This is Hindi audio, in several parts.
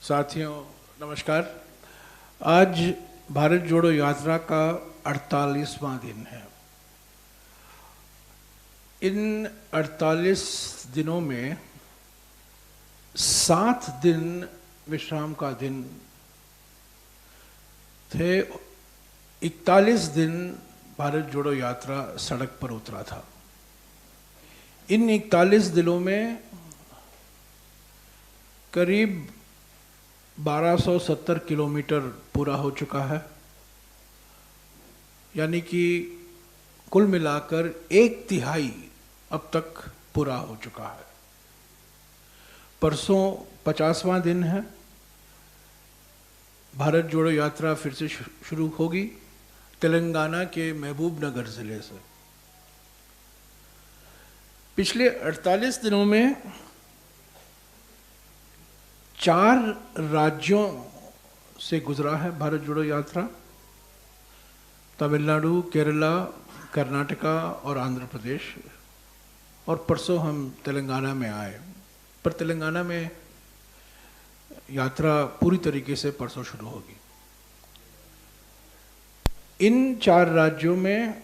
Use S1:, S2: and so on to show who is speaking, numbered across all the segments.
S1: साथियों नमस्कार। आज भारत जोड़ो यात्रा का 48वां दिन है। इन 48 दिनों में 7 दिन विश्राम का दिन थे। 41 दिन भारत जोड़ो यात्रा सड़क पर उतरा था। इन 41 दिनों में करीब 1270 किलोमीटर पूरा हो चुका है, यानी कि कुल मिलाकर 1/3 अब तक पूरा हो चुका है। परसों 50वां दिन है। भारत जोड़ो यात्रा फिर से शुरू होगी तेलंगाना के महबूब नगर जिले से। पिछले 48 दिनों में 4 राज्यों से गुजरा है भारत जोड़ो यात्रा। तमिलनाडु, केरला, कर्नाटका और आंध्र प्रदेश। और परसों हम तेलंगाना में आए, पर तेलंगाना में यात्रा पूरी तरीके से परसों शुरू होगी। इन 4 राज्यों में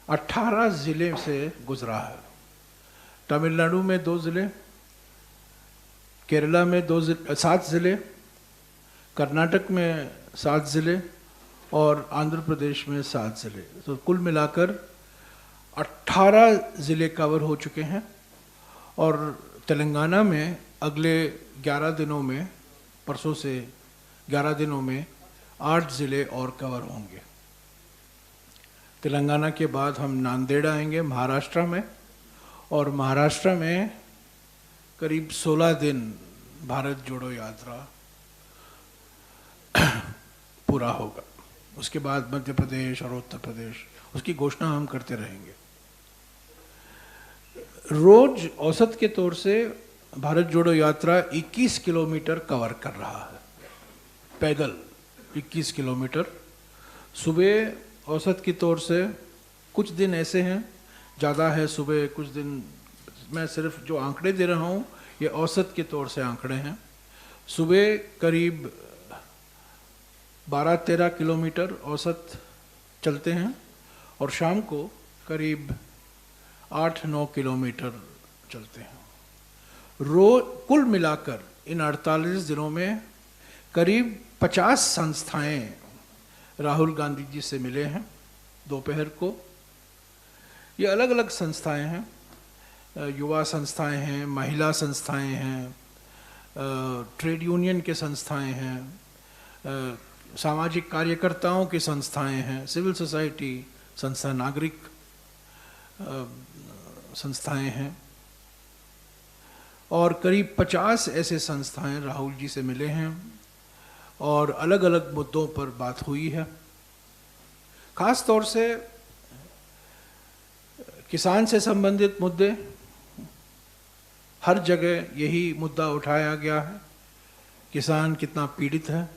S1: 18 जिले से गुजरा है। तमिलनाडु में 2 जिले, केरला में 7 जिले, कर्नाटक में 7 जिले और आंध्र प्रदेश में 7 जिले। तो कुल मिलाकर 18 जिले कवर हो चुके हैं। और तेलंगाना में अगले 11 दिनों में, परसों से 11 दिनों में 8 जिले और कवर होंगे। तेलंगाना के बाद हम नांदेड़ आएंगे महाराष्ट्र में, और महाराष्ट्र में करीब 16 दिन भारत जोड़ो यात्रा पूरा होगा। उसके बाद मध्य प्रदेश और उत्तर प्रदेश, उसकी घोषणा हम करते रहेंगे। रोज औसत के तौर से भारत जोड़ो यात्रा 21 किलोमीटर कवर कर रहा है, पैदल 21 किलोमीटर। सुबह औसत के तौर से कुछ दिन ऐसे हैं ज़्यादा है सुबह, कुछ दिन, मैं सिर्फ जो आंकड़े दे रहा हूँ ये औसत के तौर से आंकड़े हैं। सुबह करीब 12-13 किलोमीटर औसत चलते हैं और शाम को करीब 8-9 किलोमीटर चलते हैं। कुल मिलाकर इन 48 दिनों में करीब 50 संस्थाएं राहुल गांधी जी से मिले हैं दोपहर को। ये अलग अलग संस्थाएं हैं, युवा संस्थाएं हैं, महिला संस्थाएं हैं, ट्रेड यूनियन के संस्थाएं हैं, सामाजिक कार्यकर्ताओं की संस्थाएं हैं, सिविल सोसाइटी संस्था, नागरिक संस्थाएं हैं। और करीब 50 ऐसे संस्थाएं राहुल जी से मिले हैं और अलग अलग मुद्दों पर बात हुई है। खास तौर से किसान से संबंधित मुद्दे, हर जगह यही मुद्दा उठाया गया है, किसान कितना पीड़ित है।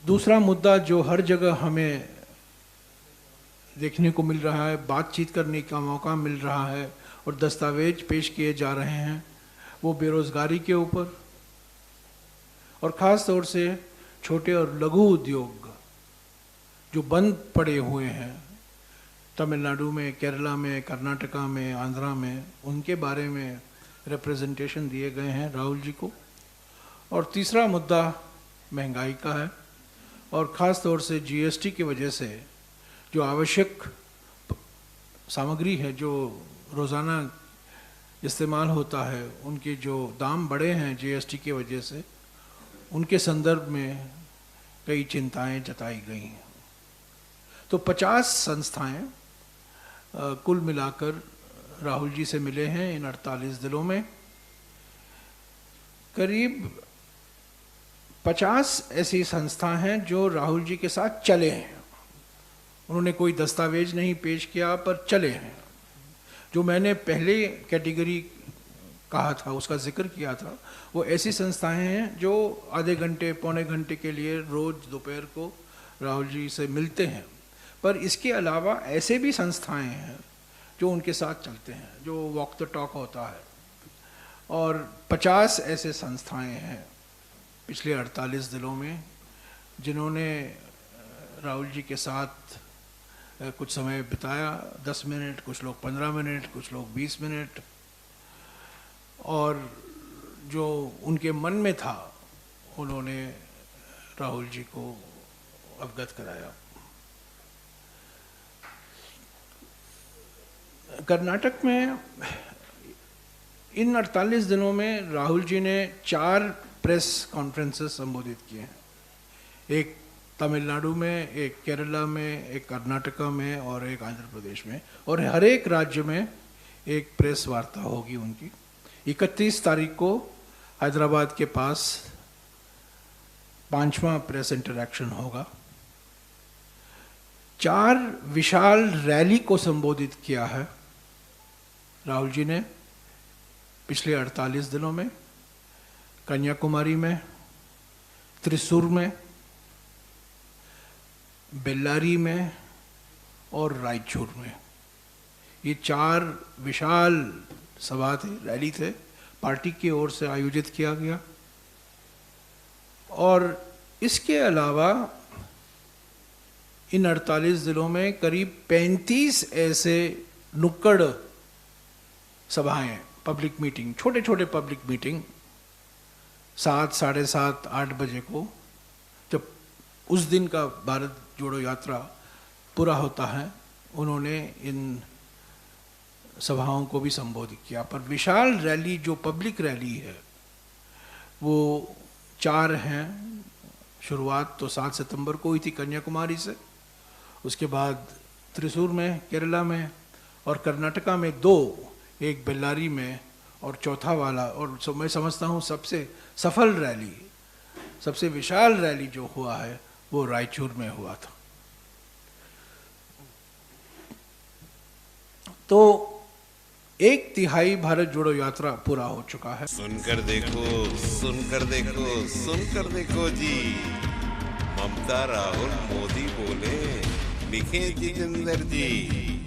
S1: दूसरा मुद्दा जो हर जगह हमें देखने को मिल रहा है, बातचीत करने का मौका मिल रहा है और दस्तावेज पेश किए जा रहे हैं, वो बेरोजगारी के ऊपर, और ख़ास तौर से छोटे और लघु उद्योग जो बंद पड़े हुए हैं तमिलनाडु में, केरला में, कर्नाटका में, आंध्रा में, उनके बारे में रिप्रेजेंटेशन दिए गए हैं राहुल जी को। और तीसरा मुद्दा महंगाई का है, और ख़ास तौर से जीएसटी की वजह से जो आवश्यक सामग्री है जो रोज़ाना इस्तेमाल होता है, उनके जो दाम बढ़े हैं जीएसटी की वजह से, उनके संदर्भ में कई चिंताएं जताई गई हैं। तो 50 संस्थाएं कुल मिलाकर राहुल जी से मिले हैं इन 48 दिनों में। करीब 50 ऐसी संस्थाएं हैं जो राहुल जी के साथ चले हैं। उन्होंने कोई दस्तावेज नहीं पेश किया पर चले हैं। जो मैंने पहले कैटेगरी कहा था, उसका जिक्र किया था, वो ऐसी संस्थाएं हैं जो आधे घंटे पौने घंटे के लिए रोज़ दोपहर को राहुल जी से मिलते हैं। पर इसके अलावा ऐसे भी संस्थाएं हैं जो उनके साथ चलते हैं, जो वॉक द टॉक होता है। और 50 ऐसे संस्थाएं हैं पिछले 48 दिनों में जिन्होंने राहुल जी के साथ कुछ समय बिताया, 10 मिनट, कुछ लोग 15 मिनट, कुछ लोग 20 मिनट, और जो उनके मन में था उन्होंने राहुल जी को अवगत कराया। कर्नाटक में इन 48 दिनों में राहुल जी ने 4 प्रेस कॉन्फ्रेंसेस संबोधित किए हैं, एक तमिलनाडु में, एक केरला में, एक कर्नाटका में और एक आंध्र प्रदेश में, और हर एक राज्य में एक प्रेस वार्ता होगी उनकी। 31 तारीख को हैदराबाद के पास 5वां प्रेस इंटरैक्शन होगा। 4 विशाल रैली को संबोधित किया है राहुल जी ने पिछले 48 दिनों में, कन्याकुमारी में, त्रिशूर में, बेल्लारी में और रायचूर में। ये 4 विशाल सभा थे, रैली थे, पार्टी की ओर से आयोजित किया गया। और इसके अलावा इन 48 दिनों में करीब 35 ऐसे नुक्कड़ सभाएं, पब्लिक मीटिंग, छोटे छोटे पब्लिक मीटिंग 7, साढ़े 7, 8 बजे को, जब उस दिन का भारत जोड़ो यात्रा पूरा होता है, उन्होंने इन सभाओं को भी संबोधित किया। पर विशाल रैली, जो पब्लिक रैली है, वो 4 हैं। शुरुआत तो 7 सितंबर को हुई थी कन्याकुमारी से, उसके बाद त्रिशूर में, केरला में, और कर्नाटका में 2, एक बेल्लारी में, और चौथा वाला, और मैं समझता हूँ सबसे सफल रैली, सबसे विशाल रैली जो हुआ है वो रायचूर में हुआ था। तो 1/3 भारत जोड़ो यात्रा पूरा हो चुका है।
S2: सुनकर देखो, सुनकर देखो, सुनकर देखो जी, ममता, राहुल, मोदी बोले, लिखे जितेंद्र जी।